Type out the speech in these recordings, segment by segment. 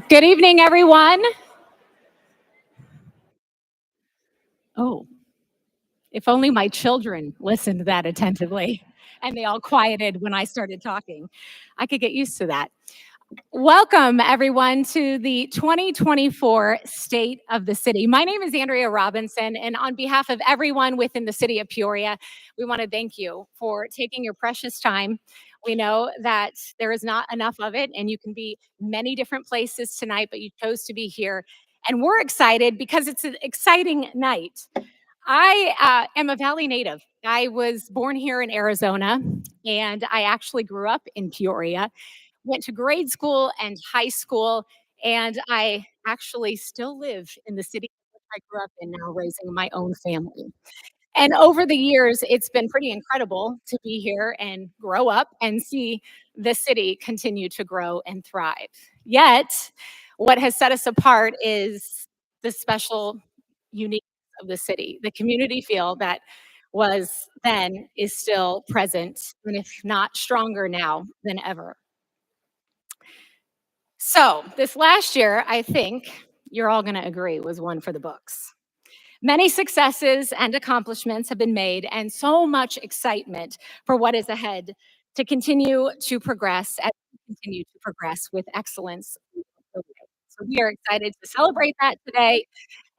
Good evening, everyone. Oh, if only my children listened that attentively and they all quieted when I started talking. I could get used to that. Welcome, everyone, to the 2024 State of the City. My name is Andrea Robinson, and on behalf of everyone within the city of Peoria, we want to thank you for taking your precious time. We know that there is not enough of it, and you can be many different places tonight, but you chose to be here. And we're excited because it's an exciting night. I am a Valley native. I was born here in Arizona, and I actually grew up in Peoria, went to grade school and high school, and I actually still live in the city that I grew up in now, raising my own family. And over the years, it's been pretty incredible to be here and grow up and see the city continue to grow and thrive. Yet, what has set us apart is the special uniqueness of the city, the community feel that was then is still present, and if not stronger now than ever. So, this last year, I think you're all going to agree was one for the books. Many successes and accomplishments have been made, and so much excitement for what is ahead to continue to progress as we continue to progress with excellence. So, we are excited to celebrate that today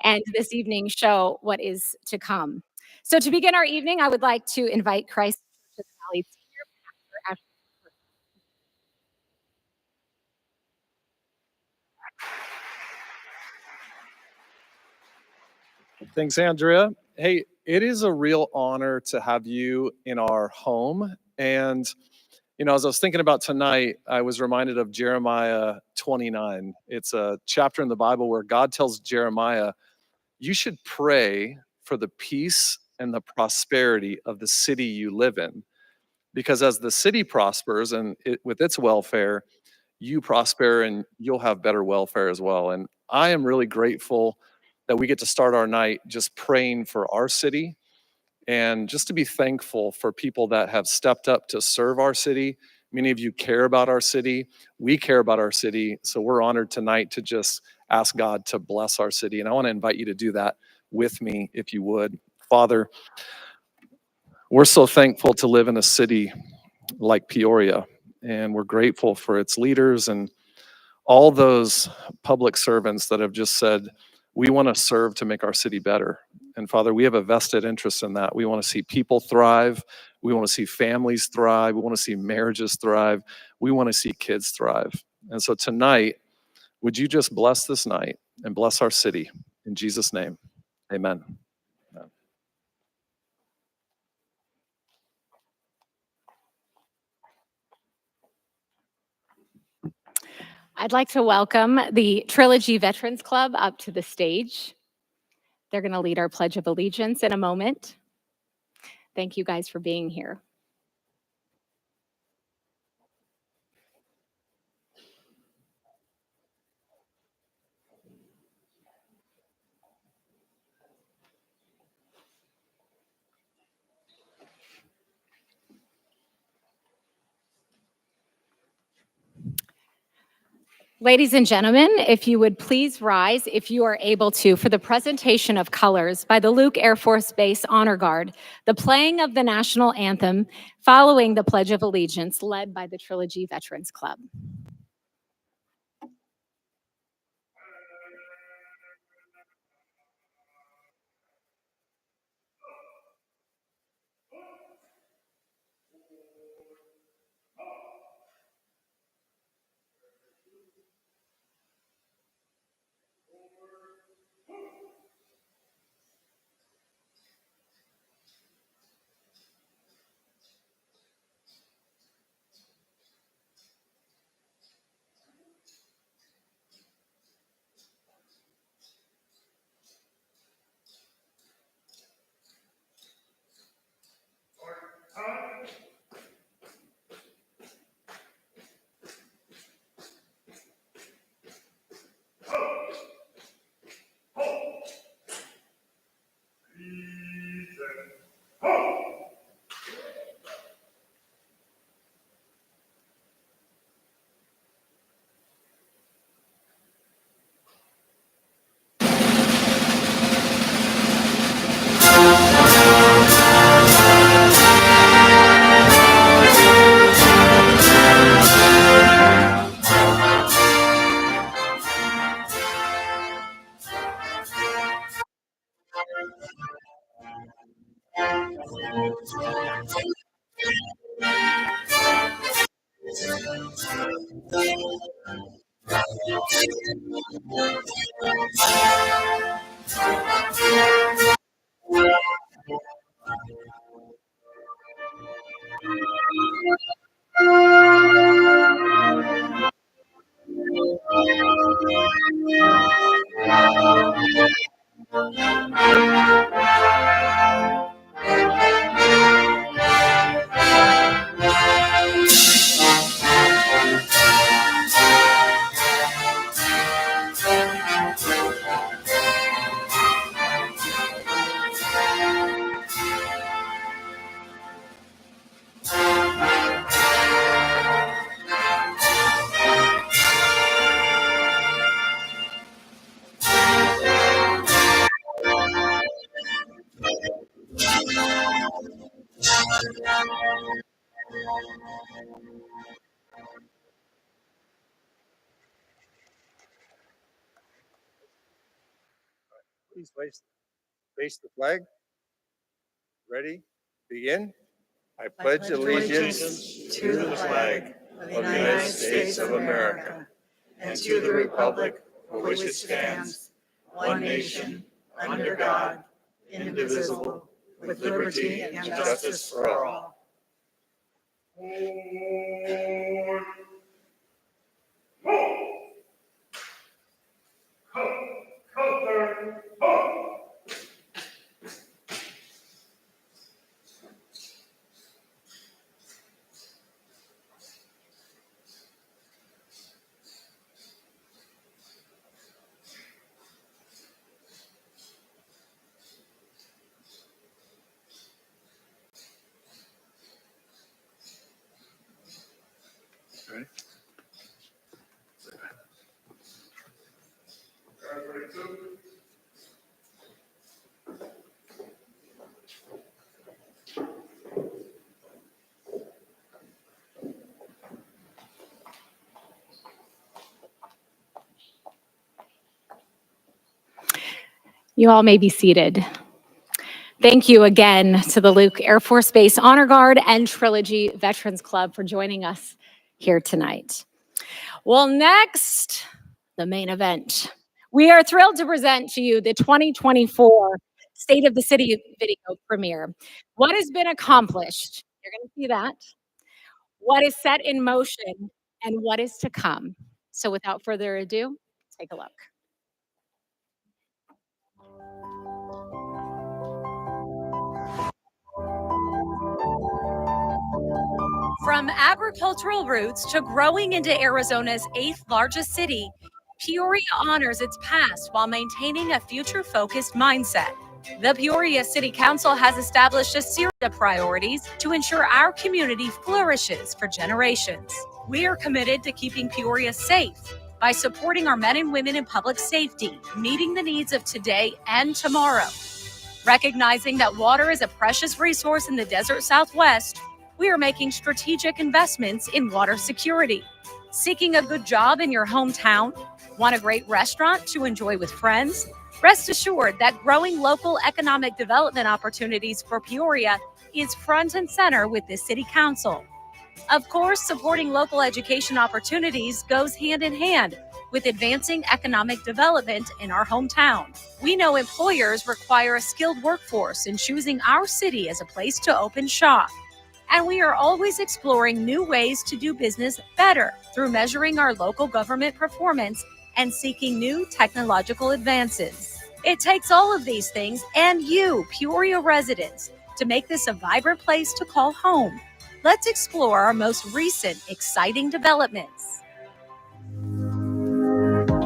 and this evening show what is to come. So, to begin our evening, I would like to invite Christ Church of the Valley Senior Pastor Thanks, Andrea. Hey, it is a real honor to have you in our home. And, as I was thinking about tonight, I was reminded of Jeremiah 29. It's a chapter in the Bible where God tells Jeremiah, you should pray for the peace and the prosperity of the city you live in. Because as the city prospers and with its welfare, you prosper and you'll have better welfare as well. And I am really grateful that we get to start our night just praying for our city and just to be thankful for people that have stepped up to serve our city. Many of you care about our city. We care about our city. So we're honored tonight to just ask God to bless our city. And I want to invite you to do that with me, if you would. Father, we're so thankful to live in a city like Peoria, and we're grateful for its leaders and all those public servants that have just said, we want to serve to make our city better. And Father, we have a vested interest in that. We want to see people thrive. We want to see families thrive. We want to see marriages thrive. We want to see kids thrive. And so tonight, would you just bless this night and bless our city? In Jesus' name, amen. I'd like to welcome the Trilogy Veterans Club up to the stage. They're going to lead our Pledge of Allegiance in a moment. Thank you guys for being here. Ladies and gentlemen, if you would please rise, if you are able to, for the presentation of colors by the Luke Air Force Base Honor Guard, the playing of the national anthem following the Pledge of Allegiance led by the Trilogy Veterans Club. Please face the flag. Ready? Begin. I pledge allegiance to the flag of the United States of America and to the republic for which it stands, one nation, under God, indivisible, with liberty and justice for all. You all may be seated. Thank you again to the Luke Air Force Base Honor Guard and Trilogy Veterans Club for joining us here tonight. Well, next, the main event. We are thrilled to present to you the 2024 State of the City video premiere. What has been accomplished? You're going to see that. What is set in motion and what is to come. So without further ado, take a look. From agricultural roots to growing into Arizona's 8th largest city, Peoria honors its past while maintaining a future-focused mindset. The Peoria City Council has established a series of priorities to ensure our community flourishes for generations. We are committed to keeping Peoria safe by supporting our men and women in public safety, meeting the needs of today and tomorrow. Recognizing that water is a precious resource in the desert Southwest, we are making strategic investments in water security. Seeking a good job in your hometown? Want a great restaurant to enjoy with friends? Rest assured that growing local economic development opportunities for Peoria is front and center with this City Council. Of course, supporting local education opportunities goes hand in hand with advancing economic development in our hometown. We know employers require a skilled workforce in choosing our city as a place to open shop. And we are always exploring new ways to do business better through measuring our local government performance and seeking new technological advances. It takes all of these things and you, Peoria residents, to make this a vibrant place to call home. Let's explore our most recent exciting developments.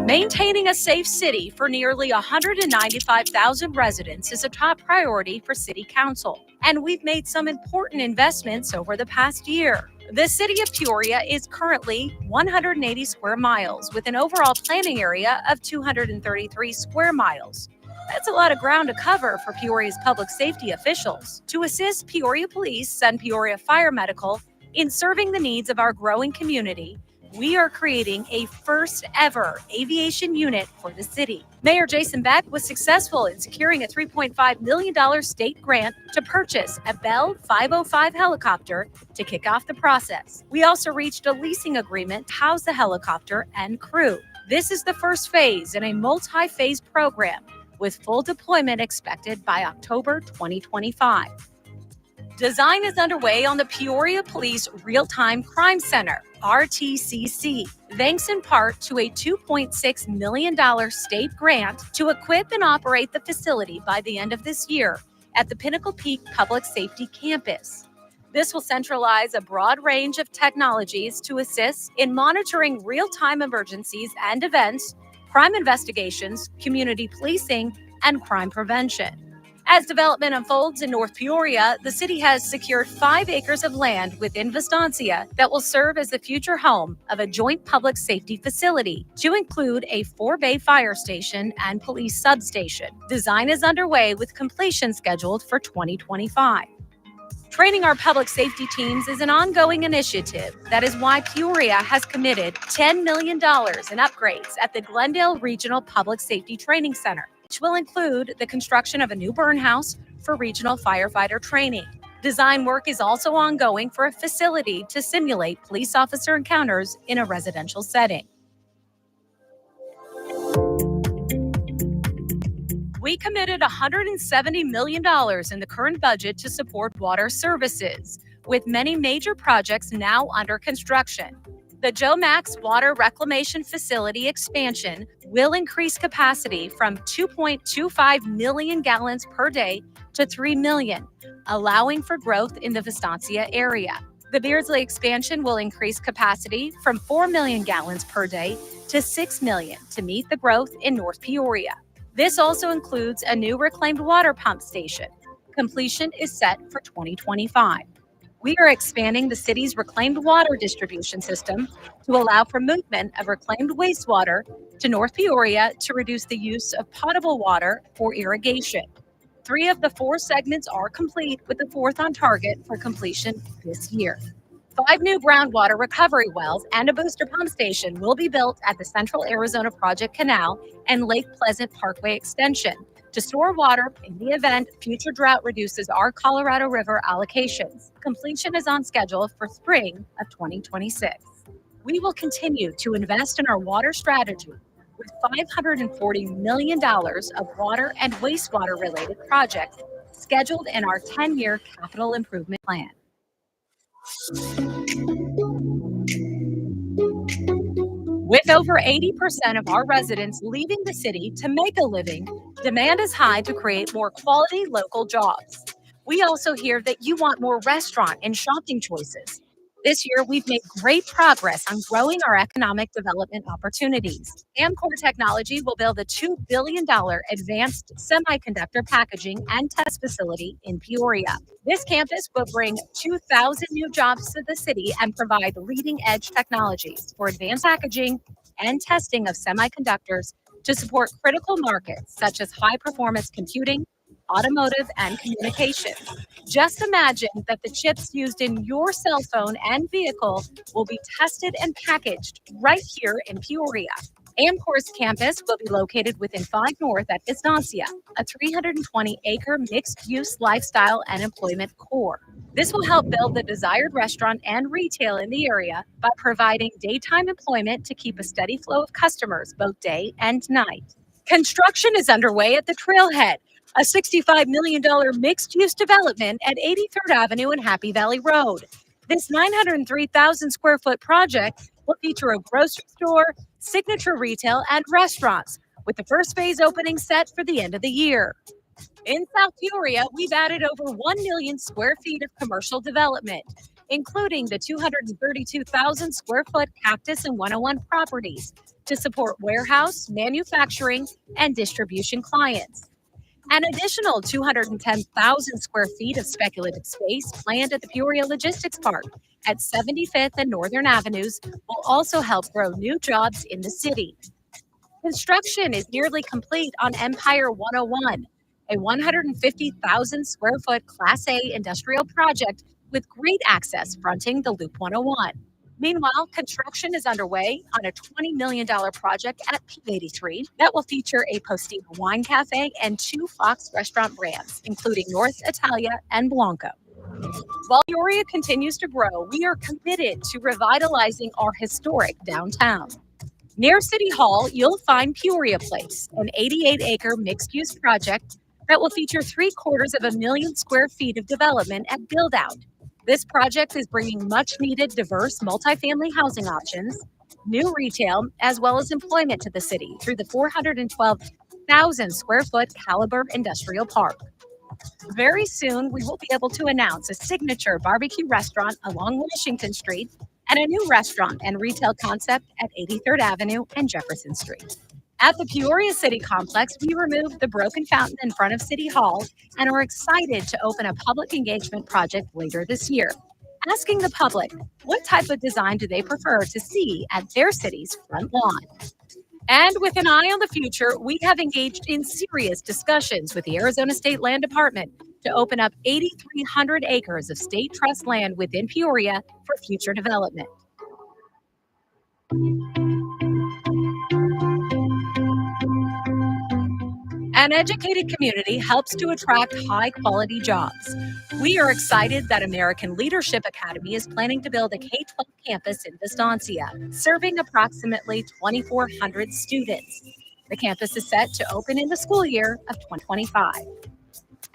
Maintaining a safe city for nearly 195,000 residents is a top priority for City Council, and we've made some important investments over the past year. The city of Peoria is currently 180 square miles with an overall planning area of 233 square miles. That's a lot of ground to cover for Peoria's public safety officials. To assist Peoria Police and Peoria Fire Medical in serving the needs of our growing community, we are creating a first ever aviation unit for the city. Mayor Jason Beck was successful in securing a $3.5 million state grant to purchase a Bell 505 helicopter to kick off the process. We also reached a leasing agreement to house the helicopter and crew. This is the first phase in a multi-phase program with full deployment expected by October 2025. Design is underway on the Peoria Police Real-Time Crime Center, RTCC, thanks in part to a $2.6 million state grant to equip and operate the facility by the end of this year at the Pinnacle Peak Public Safety Campus. This will centralize a broad range of technologies to assist in monitoring real-time emergencies and events, crime investigations, community policing, and crime prevention. As development unfolds in North Peoria, the city has secured 5 acres of land within Vistancia that will serve as the future home of a joint public safety facility to include a 4-bay fire station and police substation. Design is underway with completion scheduled for 2025. Training our public safety teams is an ongoing initiative. That is why Peoria has committed $10 million in upgrades at the Glendale Regional Public Safety Training Center, which will include the construction of a new burn house for regional firefighter training. Design work is also ongoing for a facility to simulate police officer encounters in a residential setting. We committed $170 million in the current budget to support water services, with many major projects now under construction. The Joe Max Water Reclamation Facility expansion will increase capacity from 2.25 million gallons per day to 3 million, allowing for growth in the Vistancia area. The Beardsley expansion will increase capacity from 4 million gallons per day to 6 million to meet the growth in North Peoria. This also includes a new reclaimed water pump station. Completion is set for 2025. We are expanding the city's reclaimed water distribution system to allow for movement of reclaimed wastewater to North Peoria to reduce the use of potable water for irrigation. 3 of the 4 segments are complete, with the 4th on target for completion this year. 5 new groundwater recovery wells and a booster pump station will be built at the Central Arizona Project Canal and Lake Pleasant Parkway Extension to store water in the event future drought reduces our Colorado River allocations. Completion is on schedule for spring of 2026. We will continue to invest in our water strategy with $540 million of water and wastewater related projects scheduled in our 10-year capital improvement plan. With over 80% of our residents leaving the city to make a living, demand is high to create more quality local jobs. We also hear that you want more restaurant and shopping choices. This year, we've made great progress on growing our economic development opportunities. Amcor Technology will build a $2 billion advanced semiconductor packaging and test facility in Peoria. This campus will bring 2,000 new jobs to the city and provide leading-edge technologies for advanced packaging and testing of semiconductors to support critical markets such as high-performance computing, automotive, and communications. Just imagine that the chips used in your cell phone and vehicle will be tested and packaged right here in Peoria. Amcor's campus will be located within 5 North at Vistancia, a 320-acre mixed-use lifestyle and employment core. This will help build the desired restaurant and retail in the area by providing daytime employment to keep a steady flow of customers both day and night. Construction is underway at the Trailhead, a $65 million mixed-use development at 83rd Avenue and Happy Valley Road. This 903,000 square foot project will feature a grocery store, signature retail, and restaurants, with the first phase opening set for the end of the year. In South Peoria, we've added over 1 million square feet of commercial development, including the 232,000 square foot Cactus and 101 properties to support warehouse, manufacturing, and distribution clients. An additional 210,000 square feet of speculative space planned at the Peoria Logistics Park at 75th and Northern Avenues will also help grow new jobs in the city. Construction is nearly complete on Empire 101, a 150,000 square foot Class A industrial project with great access fronting the Loop 101. Meanwhile, construction is underway on a $20 million project at P83 that will feature a Postina wine cafe and two Fox restaurant brands, including North Italia and Blanco. While Peoria continues to grow, we are committed to revitalizing our historic downtown. Near City Hall, you'll find Peoria Place, an 88-acre mixed-use project that will feature 750,000 square feet of development at build-out. This project is bringing much-needed diverse multifamily housing options, new retail, as well as employment to the city through the 412,000 square foot Caliber Industrial Park. Very soon, we will be able to announce a signature barbecue restaurant along Washington Street and a new restaurant and retail concept at 83rd Avenue and Jefferson Street. At the Peoria City Complex, we removed the broken fountain in front of City Hall and are excited to open a public engagement project later this year, asking the public what type of design do they prefer to see at their city's front lawn. And with an eye on the future, we have engaged in serious discussions with the Arizona State Land Department to open up 8,300 acres of state trust land within Peoria for future development. An educated community helps to attract high-quality jobs. We are excited that American Leadership Academy is planning to build a K-12 campus in Estancia, serving approximately 2,400 students. The campus is set to open in the school year of 2025.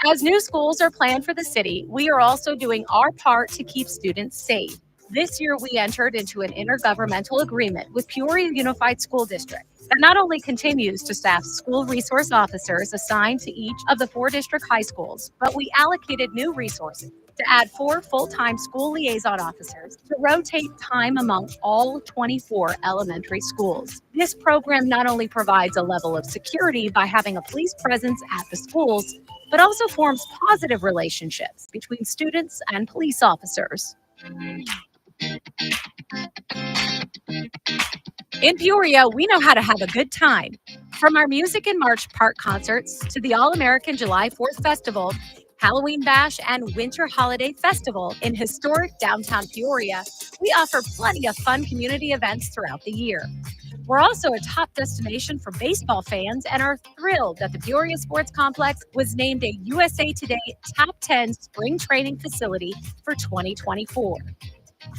As new schools are planned for the city, we are also doing our part to keep students safe. This year, we entered into an intergovernmental agreement with Peoria Unified School District that not only continues to staff school resource officers assigned to each of the 4 district high schools, but we allocated new resources to add 4 full-time school liaison officers to rotate time among all 24 elementary schools. This program not only provides a level of security by having a police presence at the schools, but also forms positive relationships between students and police officers. In Peoria, we know how to have a good time. From our Music in March Park concerts to the All-American July 4th Festival, Halloween Bash, and Winter Holiday Festival in historic downtown Peoria, we offer plenty of fun community events throughout the year. We're also a top destination for baseball fans and are thrilled that the Peoria Sports Complex was named a USA Today Top 10 Spring Training Facility for 2024.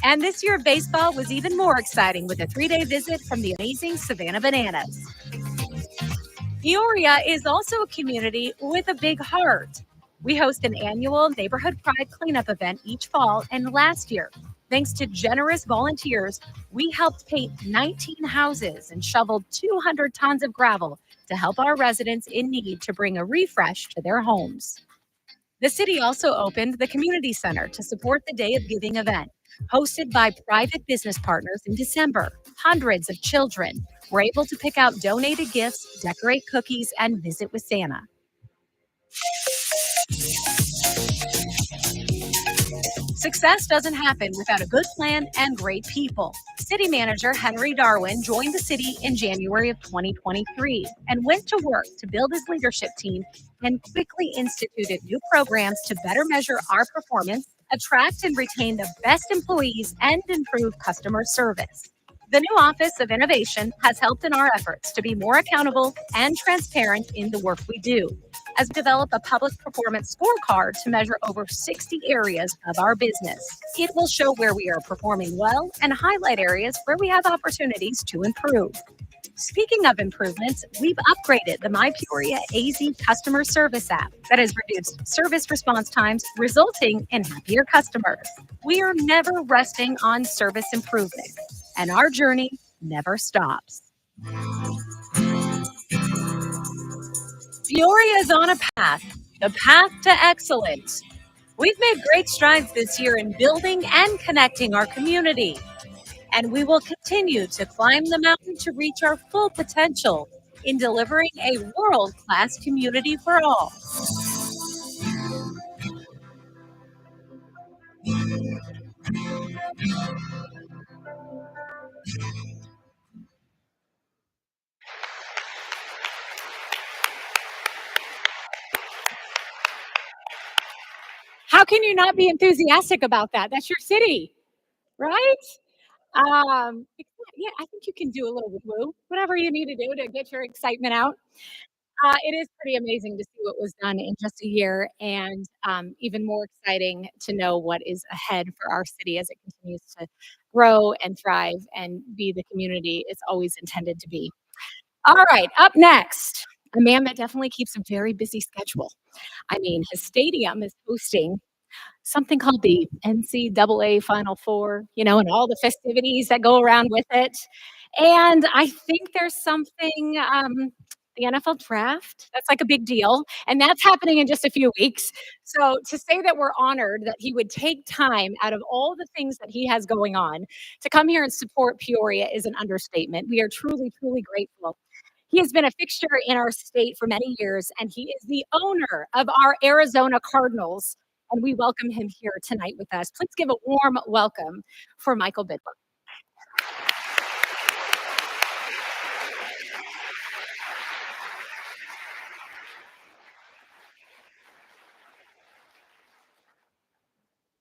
And this year, baseball was even more exciting with a 3-day visit from the amazing Savannah Bananas. Peoria is also a community with a big heart. We host an annual Neighborhood Pride cleanup event each fall, and last year, thanks to generous volunteers, we helped paint 19 houses and shoveled 200 tons of gravel to help our residents in need to bring a refresh to their homes. The city also opened the Community Center to support the Day of Giving event. Hosted by private business partners in December, hundreds of children were able to pick out donated gifts, decorate cookies, and visit with Santa. Success doesn't happen without a good plan and great people. City Manager Henry Darwin joined the city in January of 2023 and went to work to build his leadership team and quickly instituted new programs to better measure our performance, attract and retain the best employees, and improve customer service. The new Office of Innovation has helped in our efforts to be more accountable and transparent in the work we do, as we develop a public performance scorecard to measure over 60 areas of our business. It will show where we are performing well and highlight areas where we have opportunities to improve. Speaking of improvements, we've upgraded the My Peoria AZ customer service app that has reduced service response times, resulting in happier customers. We are never resting on service improvement, and our journey never stops. Peoria is on a path, the path to excellence. We've made great strides this year in building and connecting our community, and we will continue to climb the mountain to reach our full potential in delivering a world-class community for all. How can you not be enthusiastic about that? That's your city, right? Yeah, I think you can do a little woo, whatever you need to do to get your excitement out. It is pretty amazing to see what was done in just a year, and even more exciting to know what is ahead for our city as it continues to grow and thrive and be the community it's always intended to be. All right, up next, a man that definitely keeps a very busy schedule. I mean, his stadium is hosting something called the NCAA Final Four, and all the festivities that go around with it. And I think there's something, the NFL draft, that's like a big deal. And that's happening in just a few weeks. So to say that we're honored that he would take time out of all the things that he has going on to come here and support Peoria is an understatement. We are truly, truly grateful. He has been a fixture in our state for many years, and he is the owner of our Arizona Cardinals, and we welcome him here tonight with us. Please give a warm welcome for Michael Bidler.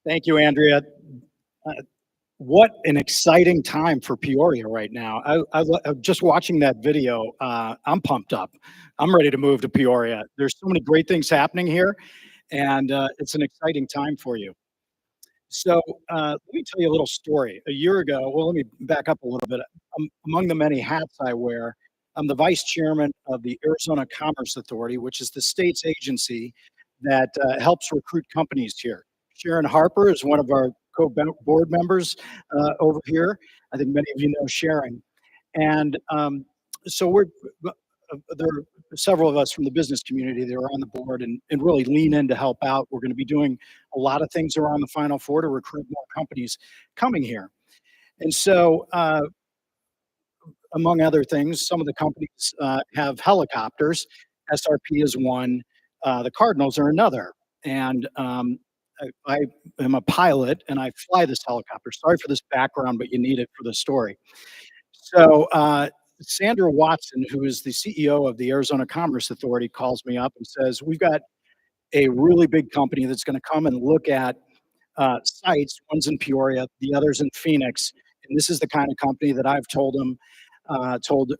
Thank you, Andrea. Uh, what an exciting time for Peoria right now. I'm just watching that video. I'm pumped up. I'm ready to move to Peoria. There's so many great things happening here, and it's an exciting time for you. So let me tell you a little story. A year ago, well, let me back up a little bit. Among the many hats I wear, I'm the vice chairman of the Arizona Commerce Authority, which is the state's agency that helps recruit companies here. Sharon Harper is one of our co-board members over here. I think many of you know Sharon. And so there are several of us from the business community that are on the board and really lean in to help out. We're going to be doing a lot of things around the Final Four to recruit more companies coming here. And so, among other things, some of the companies have helicopters. SRP is one. The Cardinals are another. And I am a pilot and I fly this helicopter. Sorry for this background, but you need it for the story. So Sandra Watson, who is the CEO of the Arizona Commerce Authority, calls me up and says, we've got a really big company that's going to come and look at sites. One's in Peoria, the other's in Phoenix. And this is the kind of company that I've told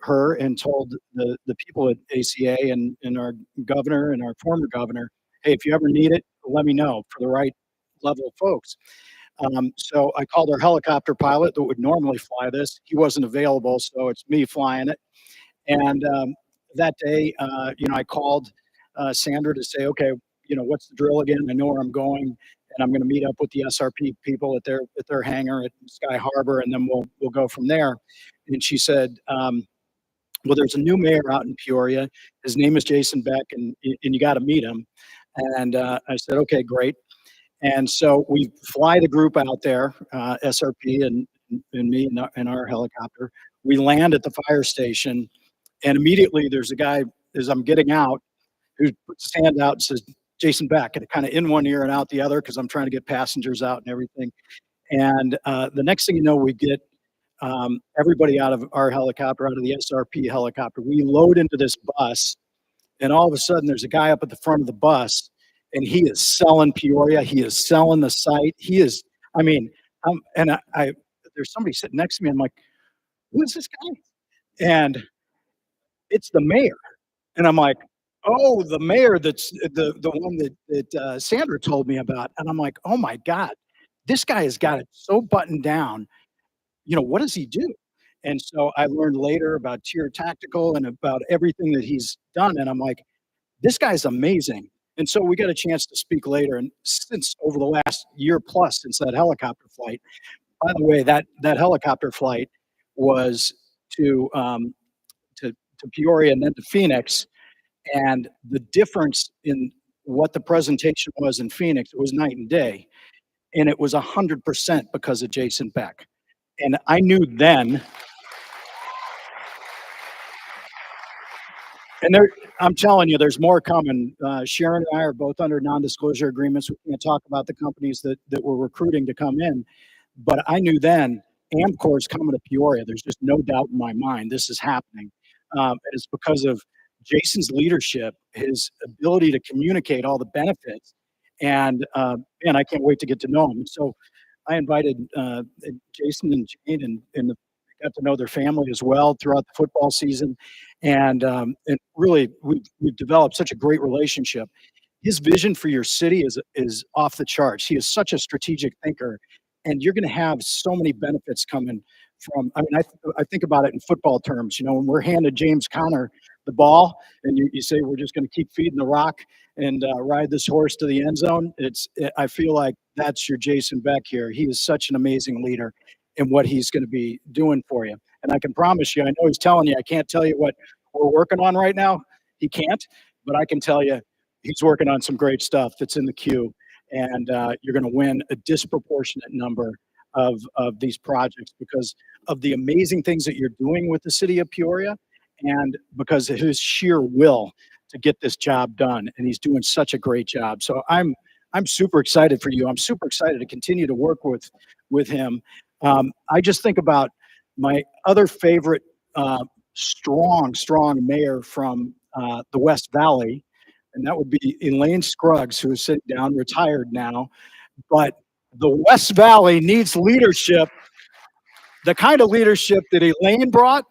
her and told the people at ACA and our governor and our former governor, hey, if you ever need it, let me know for the right level of folks. So I called our helicopter pilot that would normally fly this. He wasn't available, so it's me flying it. And that day, I called Sandra to say, okay, what's the drill again? I know where I'm going, and I'm going to meet up with the SRP people at their hangar at Sky Harbor, and then we'll go from there. And she said, well, there's a new mayor out in Peoria. His name is Jason Beck, and you got to meet him. And I said, okay, great. And so we fly the group out there, SRP and me in our helicopter. We land at the fire station, and immediately there's a guy, as I'm getting out, who puts his hand out and says, Jason Beck, and kind of in one ear and out the other, because I'm trying to get passengers out and everything. And the next thing you know, we get everybody out of our helicopter, out of the SRP helicopter. We load into this bus, and all of a sudden there's a guy up at the front of the bus, and he is selling Peoria. He is selling the site. He is, I mean, and I there's somebody sitting next to me. I'm like, who is this guy? And it's the mayor. And I'm like, oh, the mayor that's the one that Sandra told me about. And I'm like, oh my God, this guy has got it so buttoned down. What does he do? And so I learned later about Tier Tactical and about everything that he's done. And I'm like, this guy's amazing. And so we got a chance to speak later. And since over the last year plus since that helicopter flight, by the way, that helicopter flight was to Peoria and then to Phoenix. And the difference in what the presentation was in Phoenix, it was night and day. And it was 100% because of Jason Beck. And I knew then, and I'm telling you, there's more coming. Sharon and I are both under non-disclosure agreements. We can't talk about the companies that we're recruiting to come in. But I knew then Amcor is coming to Peoria. There's just no doubt in my mind this is happening. And it's because of Jason's leadership, his ability to communicate all the benefits. And I can't wait to get to know him. So I invited Jason and Jane and got to know their family as well throughout the football season, and really we've developed such a great relationship. His vision for your city is off the charts. He is such a strategic thinker, and you're going to have so many benefits coming from. I mean, I think about it in football terms. You know, when we're handed James Conner the ball, and you say we're just going to keep feeding the rock and ride this horse to the end zone. I feel like that's your Jason Beck here. He is such an amazing leader in what he's going to be doing for you. And I can promise you, I know he's telling you, I can't tell you what we're working on right now. He can't, but I can tell you he's working on some great stuff that's in the queue. And you're going to win a disproportionate number of these projects because of the amazing things that you're doing with the city of Peoria and because of his sheer will to get this job done. And he's doing such a great job. So I'm super excited for you. I'm super excited to continue to work with him. I just think about my other favorite strong mayor from the West Valley, and that would be Elaine Scruggs, who is sitting down, retired now. But the West Valley needs leadership, the kind of leadership that Elaine brought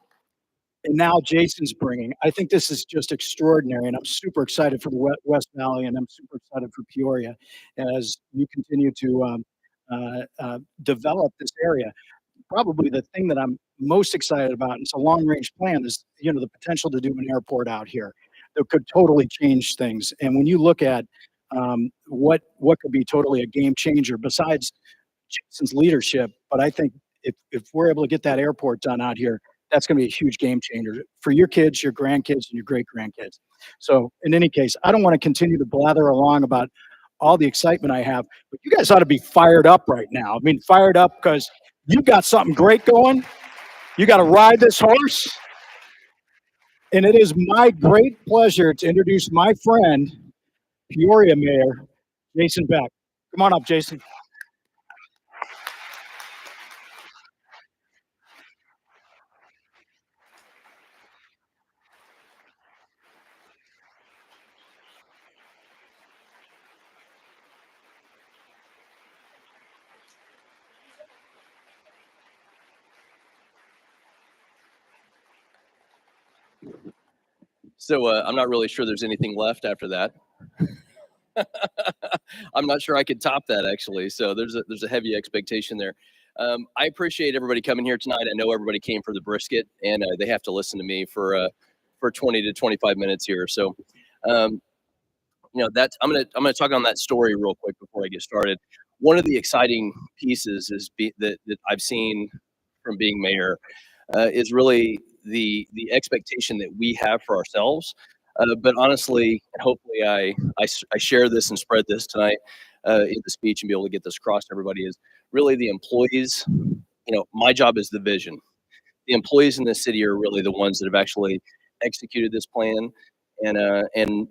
and now Jason's bringing. I think this is just extraordinary, and I'm super excited for the West Valley, and I'm super excited for Peoria as you continue to develop this area. Probably the thing that I'm most excited about, and it's a long-range plan, is the potential to do an airport out here that could totally change things. And when you look at what could be totally a game changer, besides Jason's leadership, but I think if we're able to get that airport done out here, that's going to be a huge game changer for your kids, your grandkids, and your great grandkids. So in any case, I don't want to continue to blather along about all the excitement I have, but you guys ought to be fired up right now. I mean, fired up because you got something great going. You got to ride this horse. And it is my great pleasure to introduce my friend, Peoria Mayor Jason Beck. Come on up, Jason. So I'm not really sure there's anything left after that. I'm not sure I could top that actually. So there's a heavy expectation there. I appreciate everybody coming here tonight. I know everybody came for the brisket, and they have to listen to me for 20 to 25 minutes here. So I'm gonna talk on that story real quick before I get started. One of the exciting pieces that I've seen from being mayor is really the expectation that we have for ourselves. But honestly, and hopefully I share this and spread this tonight in the speech and be able to get this across to everybody is really the employees. My job is the vision. The employees in the city are really the ones that have actually executed this plan. And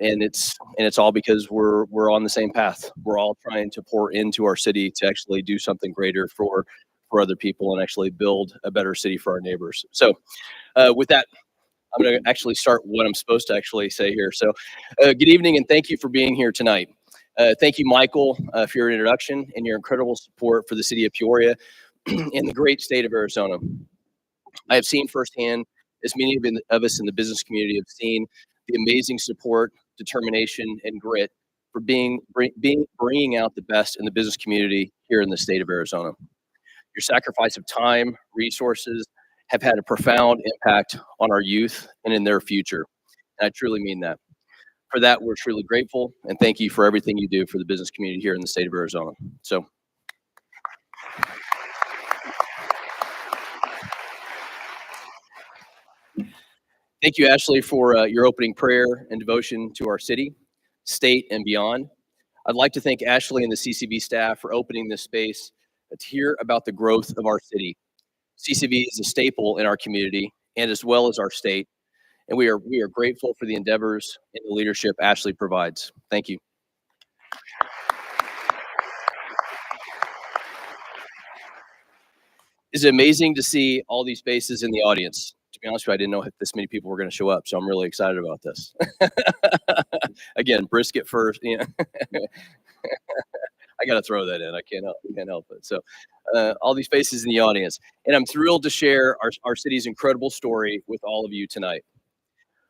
it's all because we're on the same path. We're all trying to pour into our city to actually do something greater for other people and actually build a better city for our neighbors. So with that, I'm going to actually start what I'm supposed to actually say here. So good evening and thank you for being here tonight. Thank you, Michael, for your introduction and your incredible support for the city of Peoria and the great state of Arizona. I have seen firsthand, as many of us in the business community have seen, the amazing support, determination, and grit for bringing out the best in the business community here in the state of Arizona. Your sacrifice of time, resources have had a profound impact on our youth and in their future. And I truly mean that. For that, we're truly grateful and thank you for everything you do for the business community here in the state of Arizona. So. Thank you, Ashley, for your opening prayer and devotion to our city, state, and beyond. I'd like to thank Ashley and the CCB staff for opening this space to hear about the growth of our city. CCB is a staple in our community and as well as our state, and we are grateful for the endeavors and the leadership Ashley provides. Thank you. It's amazing to see all these faces in the audience. To be honest with you, I didn't know if this many people were going to show up, so I'm really excited about this. Again, brisket first. I got to throw that in. I can't help it. So, all these faces in the audience, and I'm thrilled to share our city's incredible story with all of you tonight.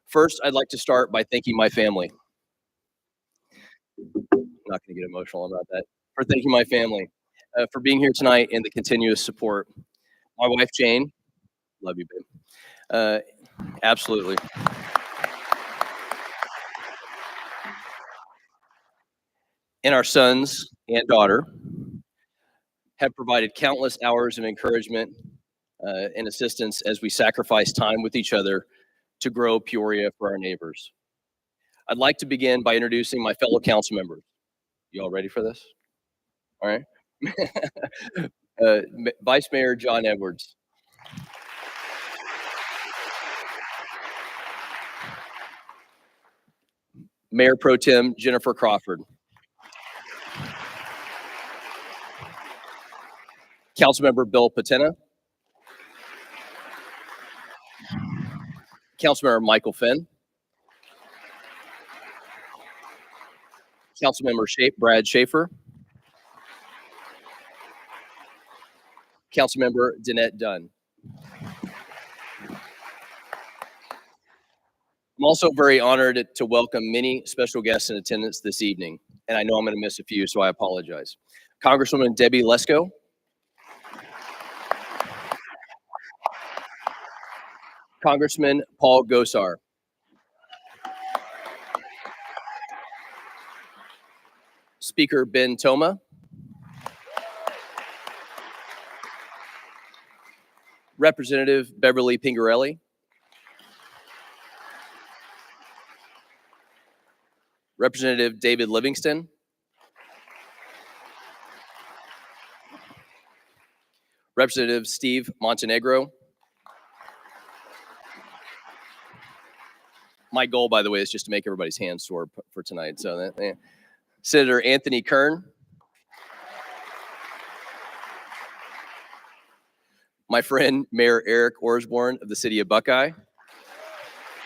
First, I'd like to start by thanking my family. I'm not going to get emotional about that. For thanking my family for being here tonight and the continuous support. My wife Jane, love you, babe. Absolutely. And our sons and daughter have provided countless hours of encouragement and assistance as we sacrifice time with each other to grow Peoria for our neighbors. I'd like to begin by introducing my fellow council members. You all ready for this? All right. Vice Mayor John Edwards. Mayor Pro Tem Jennifer Crawford. Councilmember Bill Patena. Councilmember Michael Finn. Councilmember Brad Schaefer. Councilmember Danette Dunn. I'm also very honored to welcome many special guests in attendance this evening, and I know I'm going to miss a few, so I apologize. Congresswoman Debbie Lesko. Congressman Paul Gosar. Speaker Ben Toma. Representative Beverly Pingarelli. Representative David Livingston. Representative Steve Montenegro. My goal, by the way, is just to make everybody's hands sore for tonight. So, Senator Anthony Kern. My friend, Mayor Eric Orsborn of the city of Buckeye.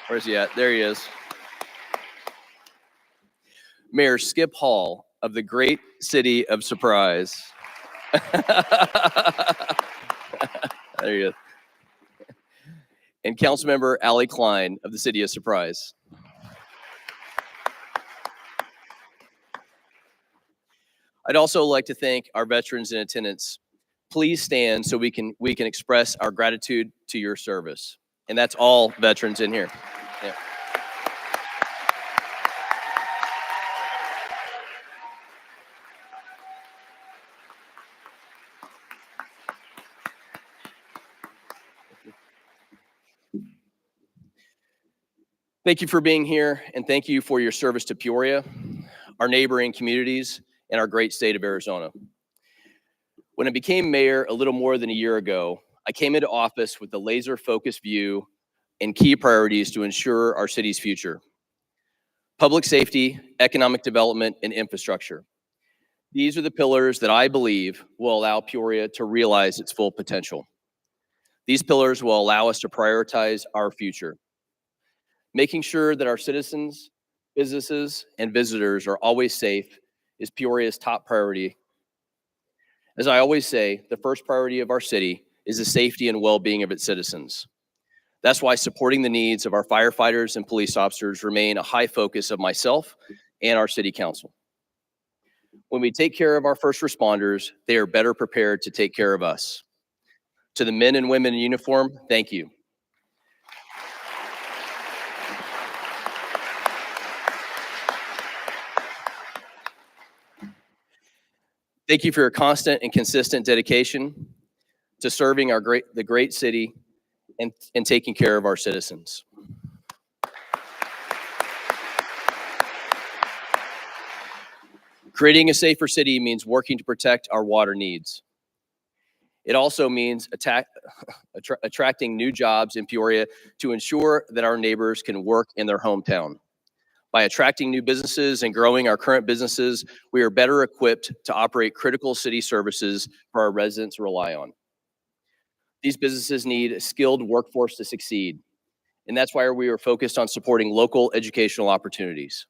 Where's he at? There he is. Mayor Skip Hall of the great city of Surprise. There he is. And Councilmember Allie Klein of the city of Surprise. I'd also like to thank our veterans in attendance. Please stand so we can express our gratitude to your service. And that's all veterans in here. Yeah. Thank you for being here, and thank you for your service to Peoria, our neighboring communities, and our great state of Arizona. When I became mayor a little more than a year ago, I came into office with a laser-focused view and key priorities to ensure our city's future. Public safety, economic development, and infrastructure. These are the pillars that I believe will allow Peoria to realize its full potential. These pillars will allow us to prioritize our future. Making sure that our citizens, businesses, and visitors are always safe is Peoria's top priority. As I always say, the first priority of our city is the safety and well-being of its citizens. That's why supporting the needs of our firefighters and police officers remain a high focus of myself and our city council. When we take care of our first responders, they are better prepared to take care of us. To the men and women in uniform, thank you. Thank you for your constant and consistent dedication to serving the great city and taking care of our citizens. Creating a safer city means working to protect our water needs. It also means attracting new jobs in Peoria to ensure that our neighbors can work in their hometown. By attracting new businesses and growing our current businesses, we are better equipped to operate critical city services for our residents to rely on. These businesses need a skilled workforce to succeed, and that's why we are focused on supporting local educational opportunities.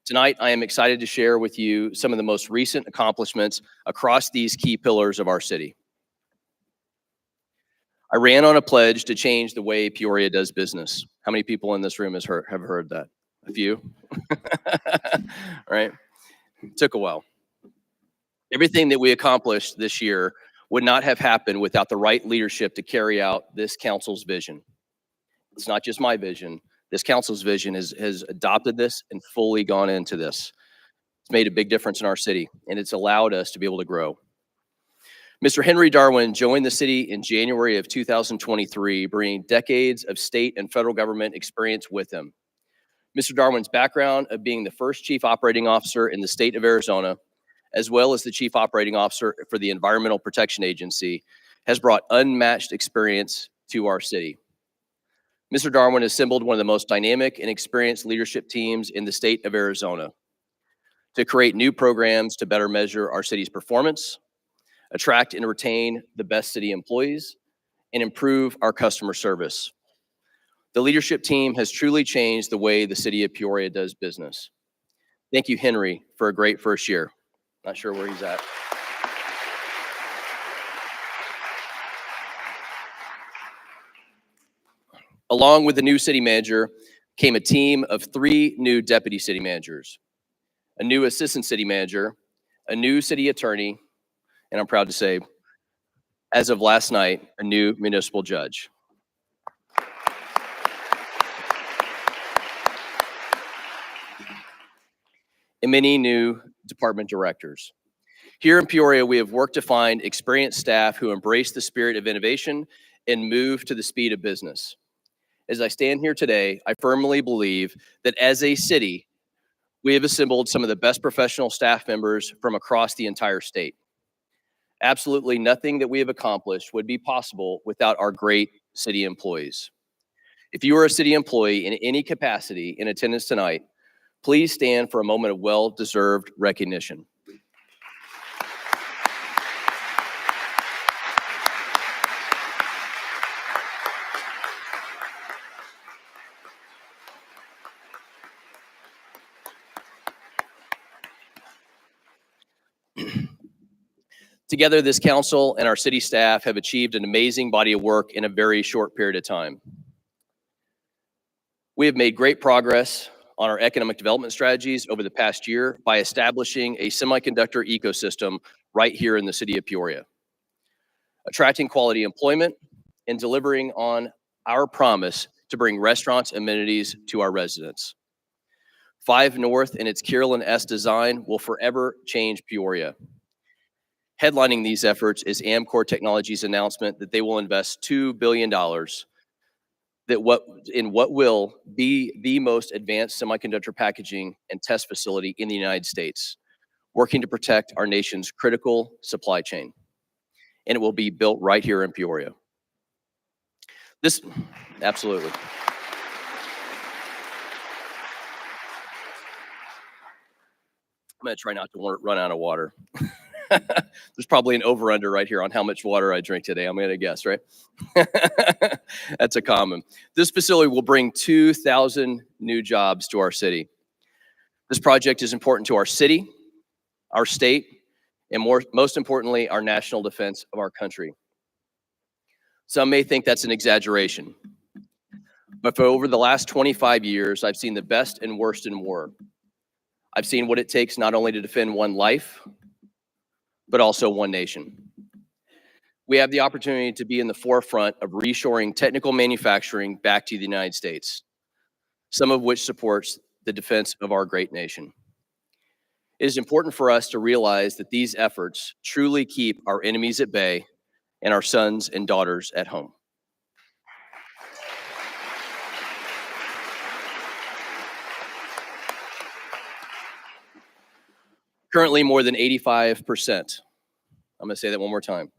Tonight, I am excited to share with you some of the most recent accomplishments across these key pillars of our city. I ran on a pledge to change the way Peoria does business. How many people in this room have heard that? A few? Right? It took a while. Everything that we accomplished this year would not have happened without the right leadership to carry out this council's vision. It's not just my vision. This council's vision has adopted this and fully gone into this. It's made a big difference in our city, and it's allowed us to be able to grow. Mr. Henry Darwin joined the city in January of 2023, bringing decades of state and federal government experience with him. Mr. Darwin's background of being the first chief operating officer in the state of Arizona, as well as the chief operating officer for the Environmental Protection Agency, has brought unmatched experience to our city. Mr. Darwin assembled one of the most dynamic and experienced leadership teams in the state of Arizona to create new programs to better measure our city's performance, attract and retain the best city employees, and improve our customer service. The leadership team has truly changed the way the city of Peoria does business. Thank you, Henry, for a great first year. Not sure where he's at. Along with the new city manager came a team of 3 new deputy city managers, a new assistant city manager, a new city attorney, and I'm proud to say, as of last night, a new municipal judge. And many new department directors. Here in Peoria, we have worked to find experienced staff who embrace the spirit of innovation and move to the speed of business. As I stand here today, I firmly believe that as a city, we have assembled some of the best professional staff members from across the entire state. Absolutely nothing that we have accomplished would be possible without our great city employees. If you are a city employee in any capacity in attendance tonight, please stand for a moment of well-deserved recognition. Together, this council and our city staff have achieved an amazing body of work in a very short period of time. We have made great progress on our economic development strategies over the past year by establishing a semiconductor ecosystem right here in the city of Peoria, attracting quality employment and delivering on our promise to bring restaurants and amenities to our residents. 5 North and its Carolyn S. design will forever change Peoria. Headlining these efforts is Amcor Technologies' announcement that they will invest $2 billion in what will be the most advanced semiconductor packaging and test facility in the United States, working to protect our nation's critical supply chain. And it will be built right here in Peoria. Absolutely. I'm gonna try not to run out of water. There's probably an over-under right here on how much water I drink today. I'm gonna guess, right? That's a common. This facility will bring 2,000 new jobs to our city. This project is important to our city, our state, and most importantly, our national defense of our country. Some may think that's an exaggeration, but for over the last 25 years, I've seen the best and worst in war. I've seen what it takes not only to defend one life, but also one nation. We have the opportunity to be in the forefront of reshoring technical manufacturing back to the United States, some of which supports the defense of our great nation. It is important for us to realize that these efforts truly keep our enemies at bay and our sons and daughters at home. Currently, more than 85%, I'm gonna say that one more time.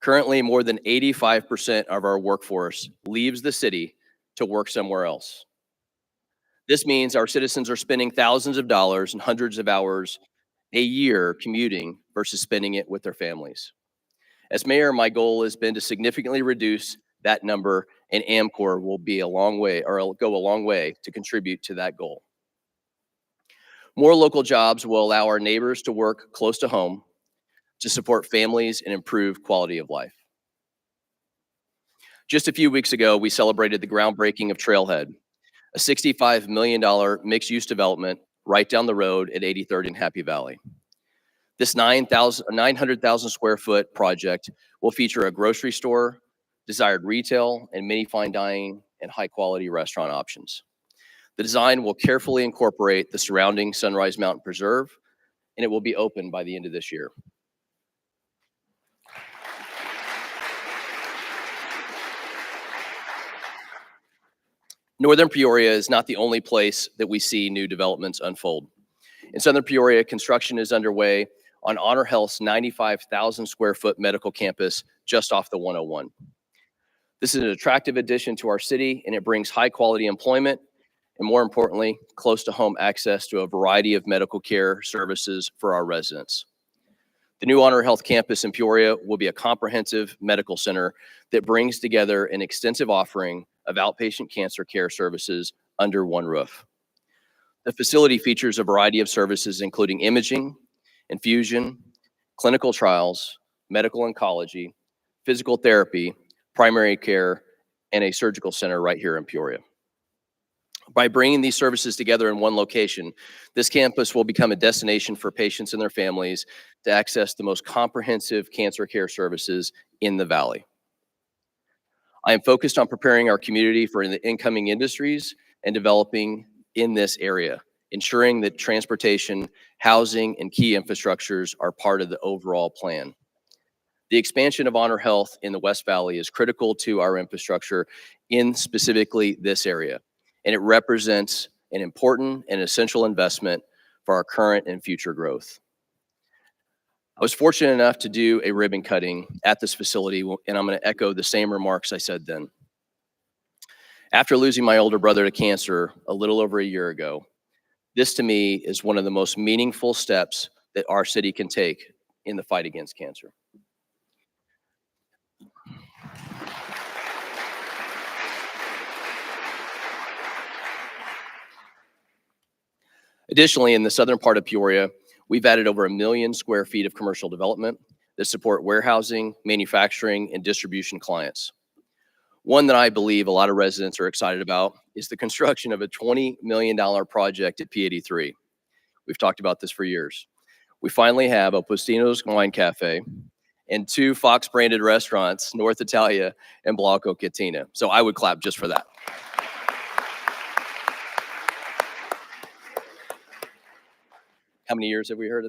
Currently, more than 85% of our workforce leaves the city to work somewhere else. This means our citizens are spending thousands of dollars and hundreds of hours a year commuting versus spending it with their families. As mayor, my goal has been to significantly reduce that number, and Amcor will go a long way to contribute to that goal. More local jobs will allow our neighbors to work close to home to support families and improve quality of life. Just a few weeks ago, we celebrated the groundbreaking of Trailhead, a $65 million mixed-use development right down the road at 83rd and Happy Valley. This 900,000 square foot project will feature a grocery store, desired retail, and many fine dining and high-quality restaurant options. The design will carefully incorporate the surrounding Sunrise Mountain Preserve, and it will be open by the end of this year. Northern Peoria is not the only place that we see new developments unfold. In Southern Peoria, construction is underway on Honor Health's 95,000 square foot medical campus just off the 101. This is an attractive addition to our city, and it brings high quality employment and, more importantly, close to home access to a variety of medical care services for our residents. The new Honor Health campus in Peoria will be a comprehensive medical center that brings together an extensive offering of outpatient cancer care services under one roof. The facility features a variety of services, including imaging, infusion, clinical trials, medical oncology, physical therapy, primary care, and a surgical center right here in Peoria. By bringing these services together in one location, this campus will become a destination for patients and their families to access the most comprehensive cancer care services in the Valley. I am focused on preparing our community for the incoming industries and developing in this area, ensuring that transportation, housing, and key infrastructures are part of the overall plan. The expansion of Honor Health in the West Valley is critical to our infrastructure in specifically this area, and it represents an important and essential investment for our current and future growth. I was fortunate enough to do a ribbon cutting at this facility, and I'm going to echo the same remarks I said then. After losing my older brother to cancer a little over a year ago, this to me is one of the most meaningful steps that our city can take in the fight against cancer. Additionally, in the southern part of Peoria, we've added over 1 million square feet of commercial development that support warehousing, manufacturing, and distribution clients. One that I believe a lot of residents are excited about is the construction of a $20 million project at P83. We've talked about this for years. We finally have a Postino's Wine Cafe and 2 Fox-branded restaurants, North Italia and Blanco Cantina. So I would clap just for that. How many years have we heard?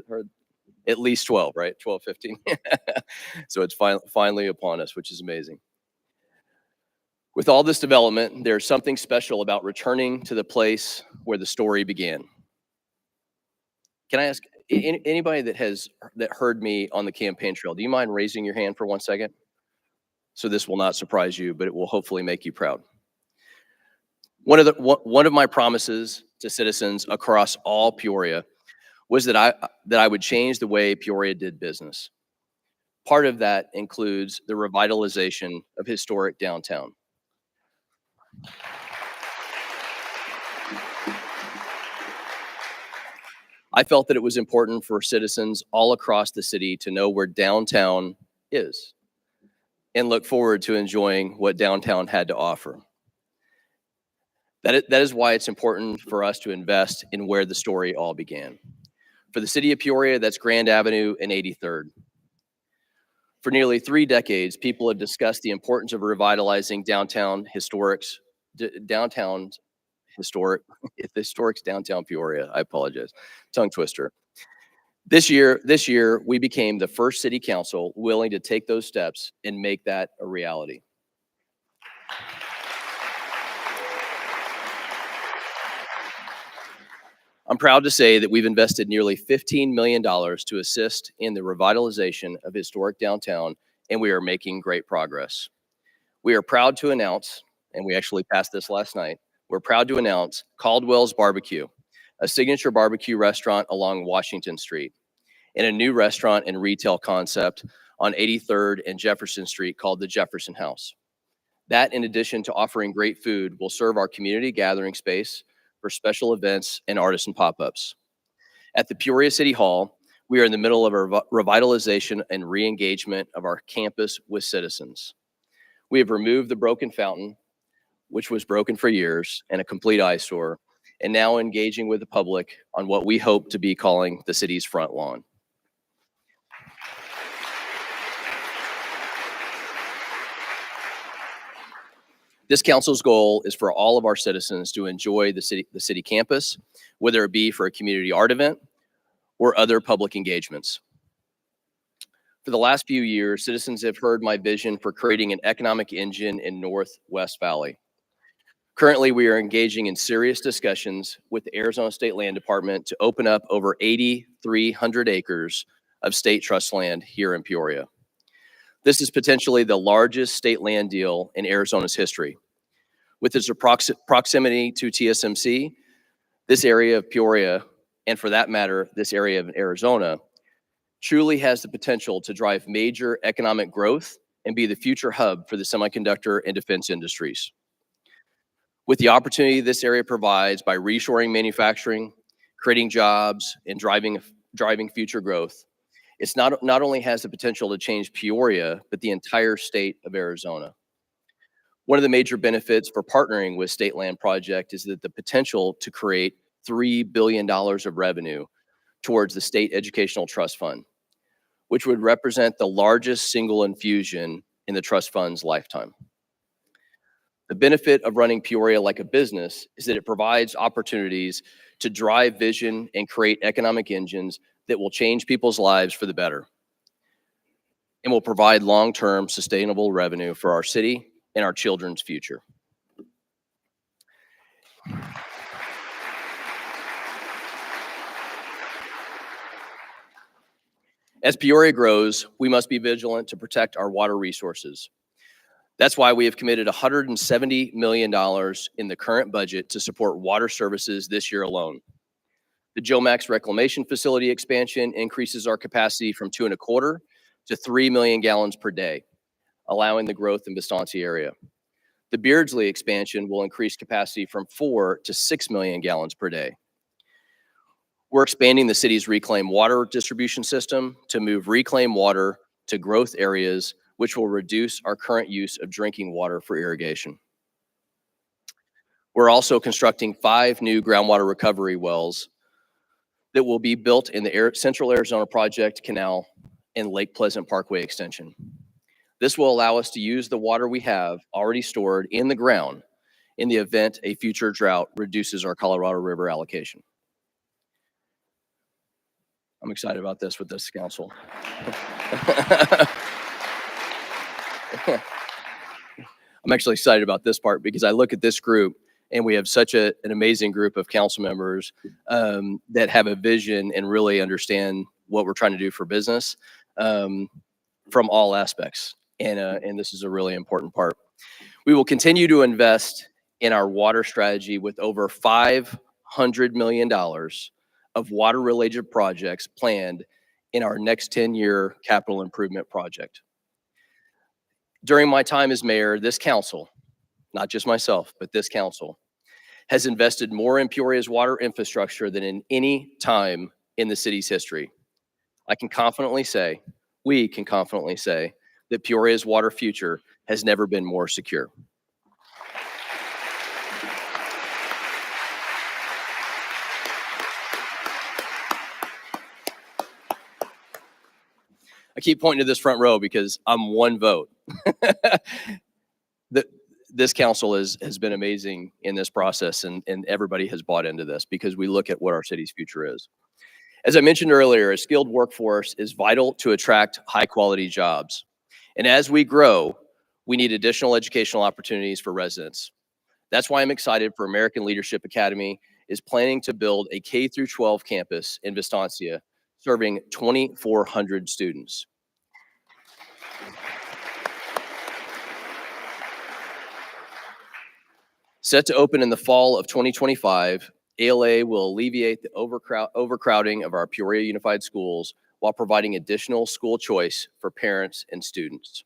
At least 12, right? 12, 15. So it's finally upon us, which is amazing. With all this development, there's something special about returning to the place where the story began. Can I ask anybody that heard me on the campaign trail, do you mind raising your hand for 1 second? So this will not surprise you, but it will hopefully make you proud. One of my promises to citizens across all Peoria was that I would change the way Peoria did business. Part of that includes the revitalization of historic downtown. I felt that it was important for citizens all across the city to know where downtown is and look forward to enjoying what downtown had to offer. That is why it's important for us to invest in where the story all began. For the city of Peoria, that's Grand Avenue and 83rd. For nearly 3 decades, people have discussed the importance of revitalizing historic's downtown Peoria. I apologize, tongue twister. This year, we became the first city council willing to take those steps and make that a reality. I'm proud to say that we've invested nearly $15 million to assist in the revitalization of historic downtown, and we are making great progress. We are proud to announce, and we actually passed this last night, we're proud to announce Caldwell's Barbecue, a signature barbecue restaurant along Washington Street, and a new restaurant and retail concept on 83rd and Jefferson Street called the Jefferson House. That, in addition to offering great food, will serve our community gathering space for special events and artisan pop-ups. At the Peoria City Hall, we are in the middle of a revitalization and re-engagement of our campus with citizens. We have removed the broken fountain, which was broken for years and a complete eyesore, and now engaging with the public on what we hope to be calling the city's front lawn. This council's goal is for all of our citizens to enjoy the city campus, whether it be for a community art event or other public engagements. For the last few years, citizens have heard my vision for creating an economic engine in Northwest Valley. Currently, we are engaging in serious discussions with the Arizona State Land Department to open up over 8,300 acres of state trust land here in Peoria. This is potentially the largest state land deal in Arizona's history. With its proximity to TSMC, this area of Peoria, and for that matter, this area of Arizona, truly has the potential to drive major economic growth and be the future hub for the semiconductor and defense industries. With the opportunity this area provides by reshoring manufacturing, creating jobs, and driving future growth, it's not only has the potential to change Peoria, but the entire state of Arizona. One of the major benefits for partnering with State Land Project is that the potential to create $3 billion of revenue towards the State Educational Trust Fund, which would represent the largest single infusion in the trust fund's lifetime. The benefit of running Peoria like a business is that it provides opportunities to drive vision and create economic engines that will change people's lives for the better and will provide long-term sustainable revenue for our city and our children's future. As Peoria grows, we must be vigilant to protect our water resources. That's why we have committed $170 million in the current budget to support water services this year alone. The Joe Max Reclamation Facility expansion increases our capacity from 2.25 to 3 million gallons per day, allowing the growth in Vistancia area. The Beardsley expansion will increase capacity from 4 to 6 million gallons per day. We're expanding the city's reclaimed water distribution system to move reclaimed water to growth areas, which will reduce our current use of drinking water for irrigation. We're also constructing 5 new groundwater recovery wells that will be built in the Central Arizona Project Canal and Lake Pleasant Parkway extension. This will allow us to use the water we have already stored in the ground in the event a future drought reduces our Colorado River allocation. I'm excited about this with this council. I'm actually excited about this part because I look at this group and we have such an amazing group of council members that have a vision and really understand what we're trying to do for business from all aspects. And this is a really important part. We will continue to invest in our water strategy with over $500 million of water-related projects planned in our next 10-year capital improvement project. During my time as mayor, this council, not just myself, but this council, has invested more in Peoria's water infrastructure than in any time in the city's history. I can confidently say, we can confidently say, that Peoria's water future has never been more secure. I keep pointing to this front row because I'm one vote. This council has been amazing in this process, and everybody has bought into this because we look at what our city's future is. As I mentioned earlier, a skilled workforce is vital to attract high-quality jobs. And as we grow, we need additional educational opportunities for residents. That's why I'm excited for American Leadership Academy is planning to build a K-12 campus in Vistancia, serving 2,400 students. Set to open in the fall of 2025, ALA will alleviate the overcrowding of our Peoria Unified Schools while providing additional school choice for parents and students.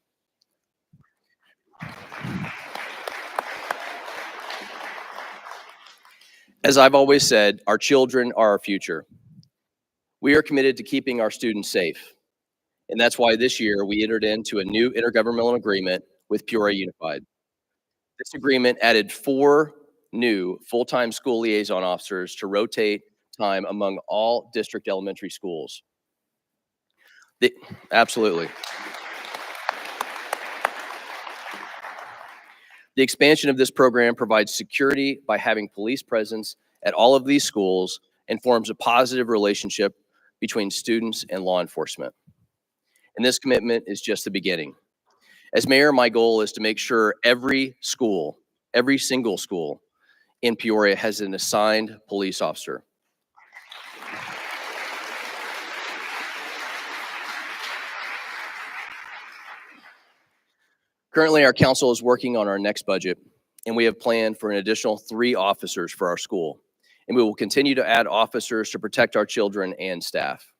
As I've always said, our children are our future. We are committed to keeping our students safe. And that's why this year we entered into a new intergovernmental agreement with Peoria Unified. This agreement added 4 new full-time school liaison officers to rotate time among all district elementary schools. Absolutely. The expansion of this program provides security by having police presence at all of these schools and forms a positive relationship between students and law enforcement. And this commitment is just the beginning. As mayor, my goal is to make sure every school, every single school in Peoria has an assigned police officer. Currently, our council is working on our next budget, and we have planned for an additional 3 officers for our school. And we will continue to add officers to protect our children and staff.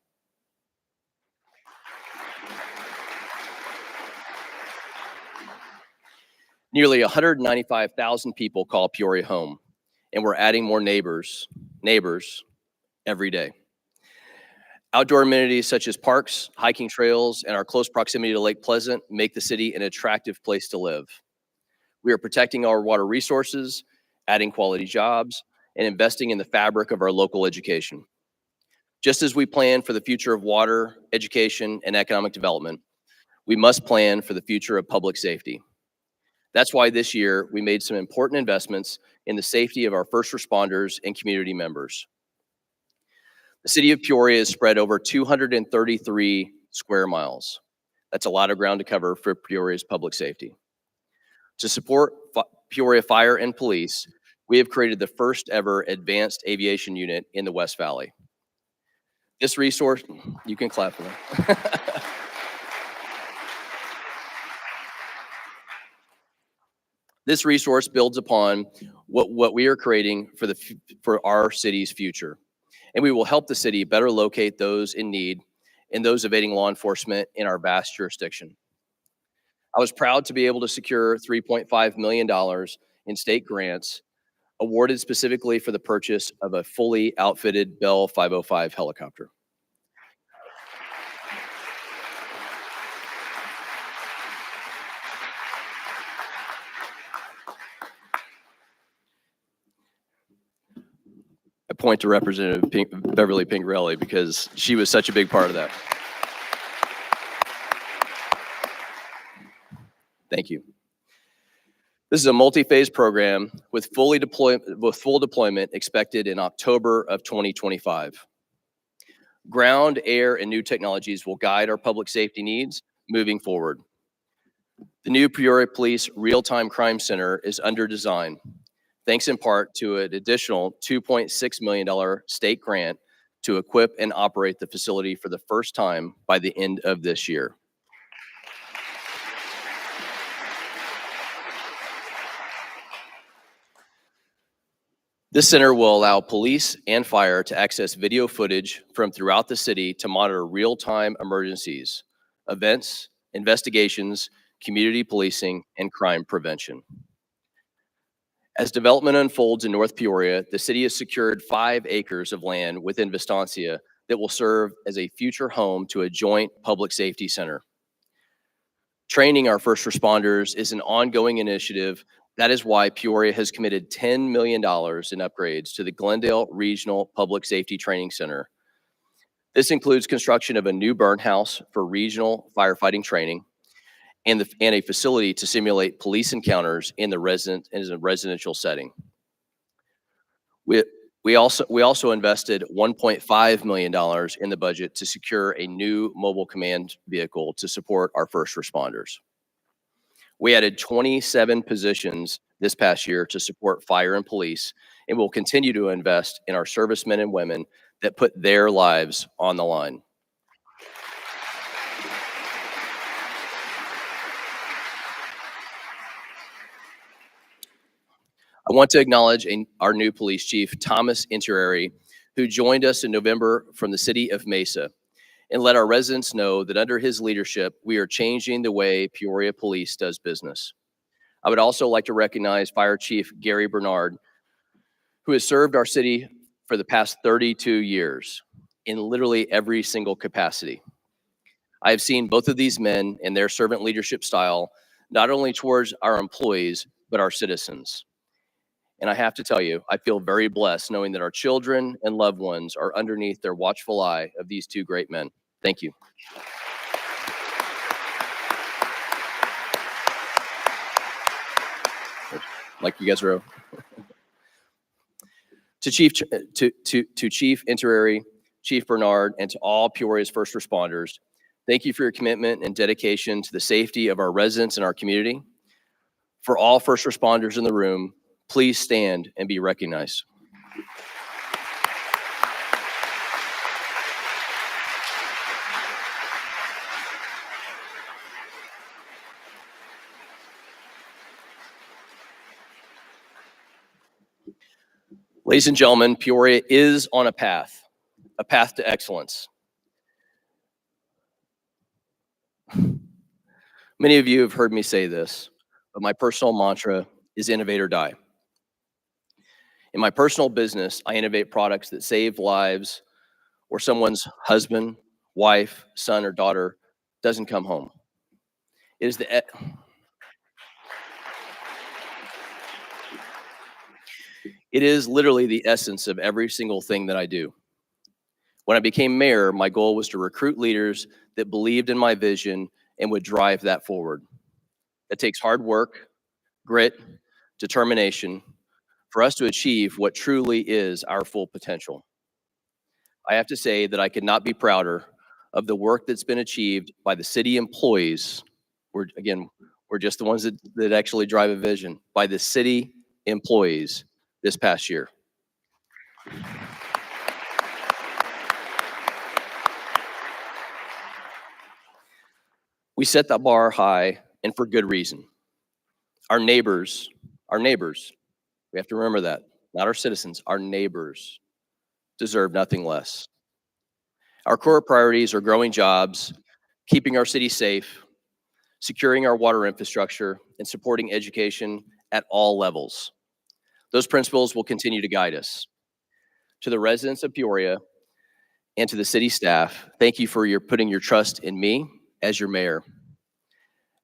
Nearly 195,000 people call Peoria home, and we're adding more neighbors every day. Outdoor amenities such as parks, hiking trails, and our close proximity to Lake Pleasant make the city an attractive place to live. We are protecting our water resources, adding quality jobs, and investing in the fabric of our local education. Just as we plan for the future of water, education, and economic development, we must plan for the future of public safety. That's why this year we made some important investments in the safety of our first responders and community members. The city of Peoria is spread over 233 square miles. That's a lot of ground to cover for Peoria's public safety. To support Peoria Fire and Police, we have created the first ever advanced aviation unit in the West Valley. This resource, you can clap for that. This resource builds upon what we are creating for our city's future. And we will help the city better locate those in need and those evading law enforcement in our vast jurisdiction. I was proud to be able to secure $3.5 million in state grants awarded specifically for the purchase of a fully outfitted Bell 505 helicopter. I point to Representative Beverly Pingrelli because she was such a big part of that. Thank you. This is a multi-phase program with full deployment expected in October of 2025. Ground, air, and new technologies will guide our public safety needs moving forward. The new Peoria Police Real-Time Crime Center is under design, thanks in part to an additional $2.6 million state grant to equip and operate the facility for the first time by the end of this year. This center will allow police and fire to access video footage from throughout the city to monitor real-time emergencies, events, investigations, community policing, and crime prevention. As development unfolds in North Peoria, the city has secured 5 acres of land within Vistancia that will serve as a future home to a joint public safety center. Training our first responders is an ongoing initiative. That is why Peoria has committed $10 million in upgrades to the Glendale Regional Public Safety Training Center. This includes construction of a new burn house for regional firefighting training and a facility to simulate police encounters in a residential setting. We also invested $1.5 million in the budget to secure a new mobile command vehicle to support our first responders. We added 27 positions this past year to support fire and police, and we'll continue to invest in our servicemen and women that put their lives on the line. I want to acknowledge our new police chief, Thomas Interari, who joined us in November from the city of Mesa, and let our residents know that under his leadership, we are changing the way Peoria Police does business. I would also like to recognize Fire Chief Gary Bernard, who has served our city for the past 32 years. in literally every single capacity. I have seen both of these men and their servant leadership style, not only towards our employees, but our citizens. And I have to tell you, I feel very blessed knowing that our children and loved ones are underneath their watchful eye of these two great men. Thank you. Like you guys are. To Chief Interary, Chief Bernard, and to all Peoria's first responders, thank you for your commitment and dedication to the safety of our residents and our community. For all first responders in the room, please stand and be recognized. Ladies and gentlemen, Peoria is on a path to excellence. Many of you have heard me say this, but my personal mantra is innovate or die. In my personal business, I innovate products that save lives or someone's husband, wife, son, or daughter doesn't come home. It is literally the essence of every single thing that I do. When I became mayor, my goal was to recruit leaders that believed in my vision and would drive that forward. It takes hard work, grit, determination for us to achieve what truly is our full potential. I have to say that I could not be prouder of the work that's been achieved by the city employees. We're just the ones that actually drive a vision, by the city employees this past year. We set that bar high, and for good reason. Our neighbors, we have to remember that, not our citizens, our neighbors deserve nothing less. Our core priorities are growing jobs, keeping our city safe, securing our water infrastructure, and supporting education at all levels. Those principles will continue to guide us. To the residents of Peoria and to the city staff, thank you for putting your trust in me as your mayor.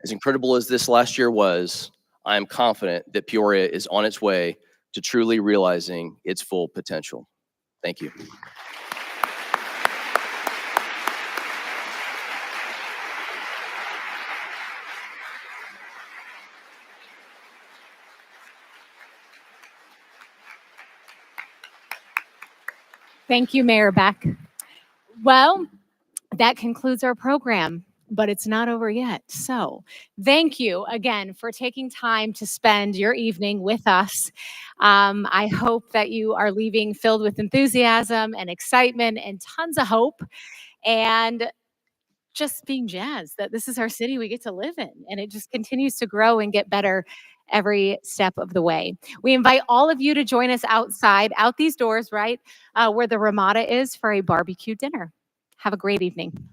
As incredible as this last year was, I am confident that Peoria is on its way to truly realizing its full potential. Thank you. Thank you, Mayor Beck. Well, that concludes our program, but it's not over yet. So thank you again for taking time to spend your evening with us. I hope that you are leaving filled with enthusiasm and excitement and tons of hope, and just being jazzed that this is our city we get to live in, and it just continues to grow and get better every step of the way. We invite all of you to join us outside, out these doors, right, where the Ramada is, for a barbecue dinner. Have a great evening.